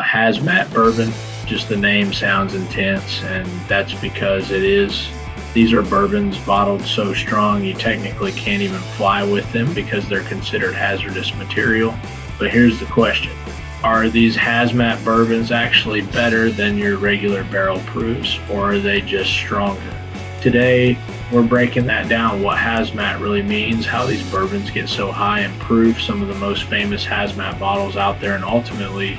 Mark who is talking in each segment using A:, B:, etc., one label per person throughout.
A: Hazmat Bourbon. Just the name sounds intense, and that's because it is. These are bourbons bottled so strong you technically can't even fly with them because they're considered hazardous material. But here's the question. Are these hazmat bourbons actually better than your regular barrel proofs, or are they just stronger? Today, we're breaking that down, what hazmat really means, how these bourbons get so high in proof, some of the most famous hazmat bottles out there, and ultimately,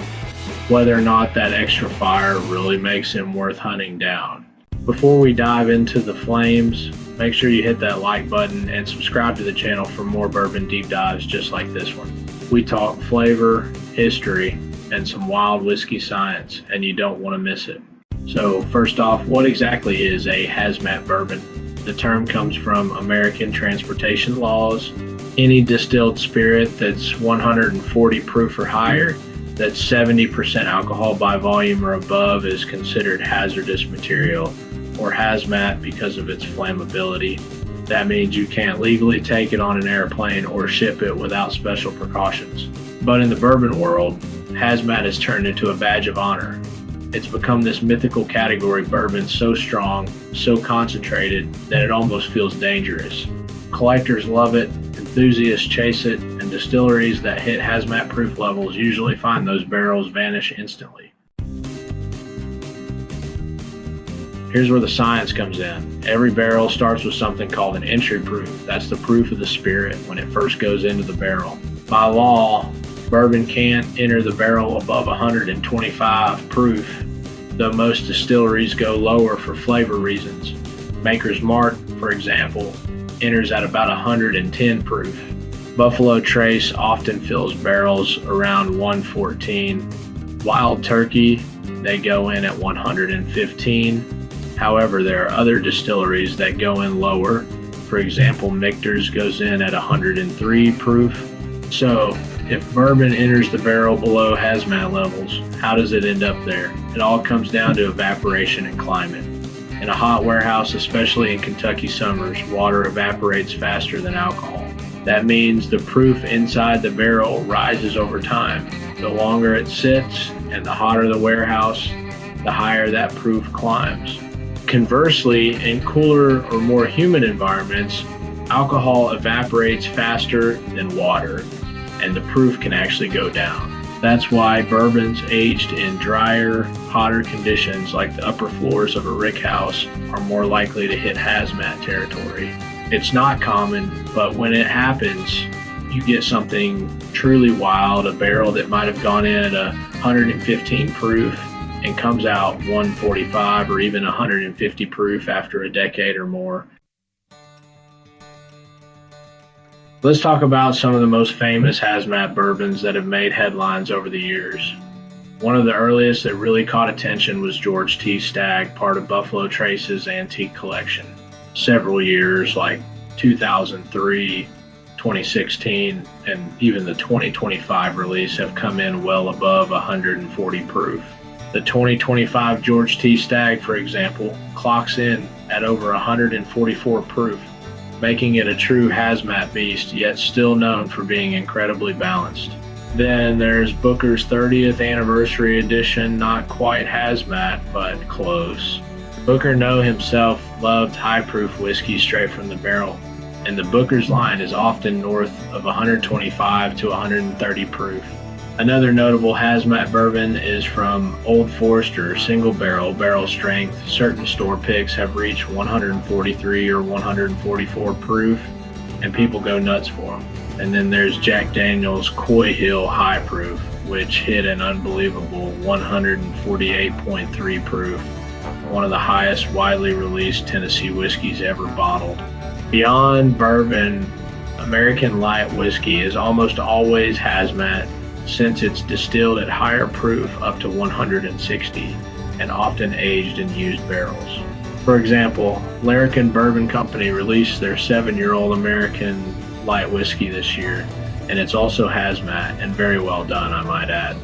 A: whether or not that extra fire really makes them worth hunting down. Before we dive into the flames, make sure you hit that like button and subscribe to the channel for more bourbon deep dives just like this one. We talk flavor, history, and some wild whiskey science, and you don't want to miss it. So first off, what exactly is a hazmat bourbon? The term comes from American transportation laws. Any distilled spirit that's 140 proof or higher, that's 70% alcohol by volume or above, is considered hazardous material, or hazmat, because of its flammability. That means you can't legally take it on an airplane or ship it without special precautions. But in the bourbon world, hazmat has turned into a badge of honor. It's become this mythical category bourbon so strong, so concentrated, that it almost feels dangerous. Collectors love it, enthusiasts chase it, and distilleries that hit hazmat proof levels usually find those barrels vanish instantly. Here's where the science comes in. Every barrel starts with something called an entry proof. That's the proof of the spirit when it first goes into the barrel. By law, bourbon can't enter the barrel above 125 proof, though most distilleries go lower for flavor reasons. Maker's Mark, for example, enters at about 110 proof. Buffalo Trace often fills barrels around 114. Wild Turkey, they go in at 115. However, there are other distilleries that go in lower. For example, Michter's goes in at 103 proof. So, if bourbon enters the barrel below hazmat levels, how does it end up there? It all comes down to evaporation and climate. In a hot warehouse, especially in Kentucky summers, water evaporates faster than alcohol. That means the proof inside the barrel rises over time. The longer it sits and the hotter the warehouse, the higher that proof climbs. Conversely, in cooler or more humid environments, alcohol evaporates faster than water, and the proof can actually go down. That's why bourbons aged in drier, hotter conditions like the upper floors of a rick house are more likely to hit hazmat territory. It's not common, but when it happens, you get something truly wild, a barrel that might have gone in at 115 proof and comes out 145 or even 150 proof after a decade or more. Let's talk about some of the most famous hazmat bourbons that have made headlines over the years. One of the earliest that really caught attention was George T. Stagg, part of Buffalo Trace's antique collection. Several years, like 2003, 2016, and even the 2025 release, have come in well above 140 proof. The 2025 George T. Stagg, for example, clocks in at over 144 proof, making it a true hazmat beast, yet still known for being incredibly balanced. Then there's Booker's 30th anniversary edition, not quite hazmat, but close. Booker No himself loved high-proof whiskey straight from the barrel, and the Booker's line is often north of 125 to 130 proof. Another notable hazmat bourbon is from Old Forester, single barrel strength. Certain store picks have reached 143 or 144 proof, and people go nuts for them. And then there's Jack Daniel's Coy Hill High Proof, which hit an unbelievable 148.3 proof, one of the highest widely released Tennessee whiskeys ever bottled. Beyond bourbon, American light whiskey is almost always hazmat, since it's distilled at higher proof up to 160 and often aged in used barrels. For example, Larrikin Bourbon Company released their 7-year-old American light whiskey this year, and it's also hazmat and very well done, I might add.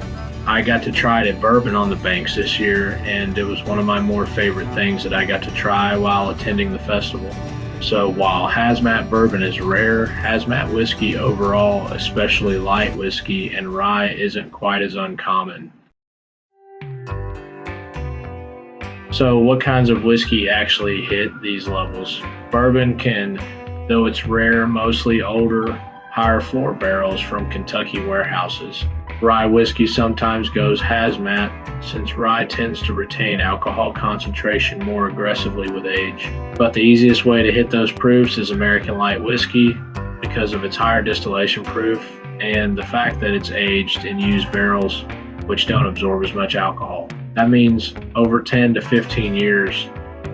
A: I got to try it at Bourbon on the Banks this year, and it was one of my more favorite things that I got to try while attending the festival. So while hazmat bourbon is rare, hazmat whiskey overall, especially light whiskey and rye, isn't quite as uncommon. So what kinds of whiskey actually hit these levels? Bourbon can, though it's rare, mostly older, higher floor barrels from Kentucky warehouses. Rye whiskey sometimes goes hazmat, since rye tends to retain alcohol concentration more aggressively with age. But the easiest way to hit those proofs is American light whiskey because of its higher distillation proof and the fact that it's aged in used barrels which don't absorb as much alcohol. That means over 10 to 15 years,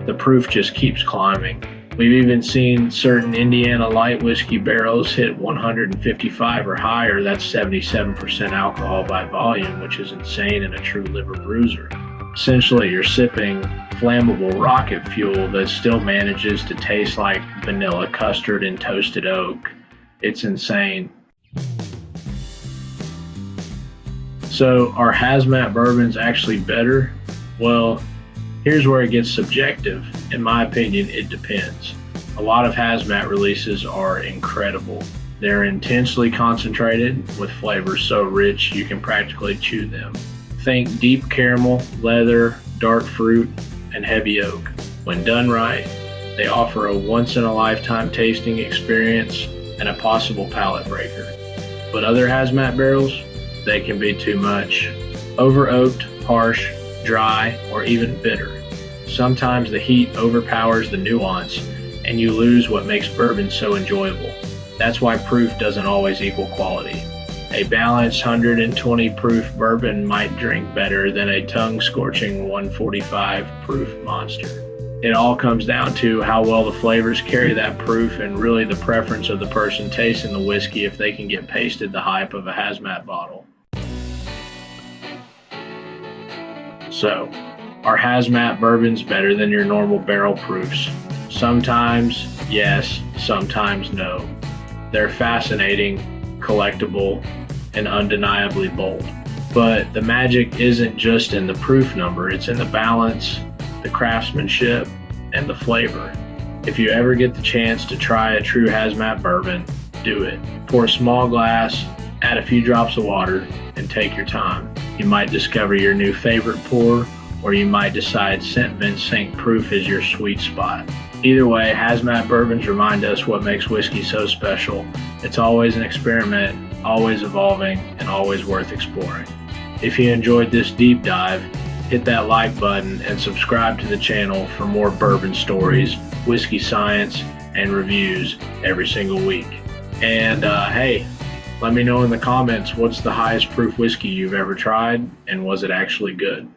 A: the proof just keeps climbing. We've even seen certain Indiana light whiskey barrels hit 155 or higher. That's 77% alcohol by volume, which is insane in a true liver bruiser. Essentially, you're sipping flammable rocket fuel that still manages to taste like vanilla custard and toasted oak. It's insane. So, are hazmat bourbons actually better? Well, here's where it gets subjective. In my opinion, it depends. A lot of hazmat releases are incredible. They're intensely concentrated with flavors so rich you can practically chew them. Think deep caramel, leather, dark fruit, and heavy oak. When done right, they offer a once-in-a-lifetime tasting experience and a possible palate breaker. But other hazmat barrels, they can be too much. Over-oaked, harsh, dry, or even bitter. Sometimes the heat overpowers the nuance and you lose what makes bourbon so enjoyable. That's why proof doesn't always equal quality. A balanced 120 proof bourbon might drink better than a tongue-scorching 145 proof monster. It all comes down to how well the flavors carry that proof and really the preference of the person tasting the whiskey if they can get pasted the hype of a hazmat bottle. So, are hazmat bourbons better than your normal barrel proofs? Sometimes yes, sometimes no. They're fascinating, collectible, and undeniably bold. But the magic isn't just in the proof number, it's in the balance, the craftsmanship, and the flavor. If you ever get the chance to try a true hazmat bourbon, do it. Pour a small glass, add a few drops of water, and take your time. You might discover your new favorite pour, or you might decide St. Vincent proof is your sweet spot. Either way, hazmat bourbons remind us what makes whiskey so special. It's always an experiment, always evolving, and always worth exploring. If you enjoyed this deep dive, hit that like button and subscribe to the channel for more bourbon stories, whiskey science, and reviews every single week. And hey, let me know in the comments what's the highest proof whiskey you've ever tried and was it actually good?